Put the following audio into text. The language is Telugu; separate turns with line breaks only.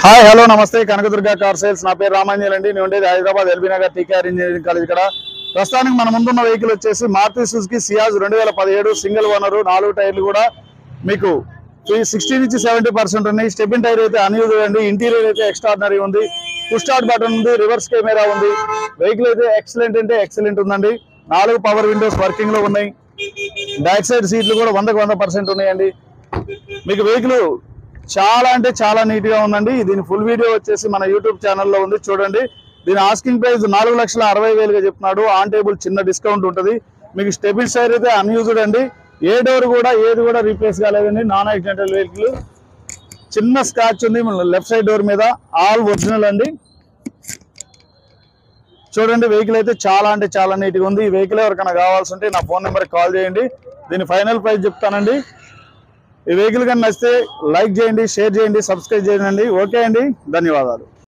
హాయ్ హలో నమస్తే కనకదుర్గ కార్ సేల్స్ నా పేరు రామాంజల్ అండి నేను ఉండేది Hyderabad LB Nagar TKR engineering college ఇక్కడ ప్రస్తుతానికి మన ముందున్న వెహికల్ వచ్చేసి Maruti Suzuki Ciaz 2017 single owner 4 టైర్లు కూడా మీకు 60 నుంచి 70% ఉన్నాయి స్టెబిన్ టైర్ అయితే అన్యూజ్డ్ అండి ఇంటీరియర్ అయితే ఎక్స్ట్రాడినరీ ఉంది పుష్ స్టార్ట్ బటన్ ఉంది రివర్స్ కెమెరా ఉంది వెహికల్ అయితే ఎక్సలెంట్ అంటే ఎక్సలెంట్ ఉందండి 4 పవర్ విండోస్ వర్కింగ్ లో ఉన్నాయి బ్యాక్ సైడ్ సీట్లు కూడా 100% ఉన్నాయండి మీకు వెహికల్ చాలా అంటే చాలా నీట్ గా ఉందండి దీని ఫుల్ వీడియో వచ్చేసి మన యూట్యూబ్ ఛానల్లో ఉంది చూడండి దీని ఆస్కింగ్ ప్రైస్ 4,60,000 గా చెప్తున్నాడు ఆన్ టేబుల్ చిన్న డిస్కౌంట్ ఉంటుంది మీకు స్టెబిన్ టైర్ అయితే అన్యూజ్డ్ అండి ఏ డోర్ కూడా ఏది కూడా రీప్లేస్ కాలేదండి నాన్ యాక్సిడెంటల్ వెహికల్ చిన్న స్క్రాచ్ ఉంది లెఫ్ట్ సైడ్ డోర్ మీద ఆల్ ఒరిజినల్ అండి చూడండి వెహికల్ అయితే చాలా అంటే చాలా నీట్ గా ఉంది ఈ వెహికల్ ఎవరికైనా కావాల్సి ఉంటే నా ఫోన్ నెంబర్కి కాల్ చేయండి దీని ఫైనల్ ప్రైస్ చెప్తానండి ఈ వెహికల్ కానీ నచ్చితే లైక్ చేయండి షేర్ చేయండి సబ్స్క్రైబ్ చేయండి ఓకే అండి ధన్యవాదాలు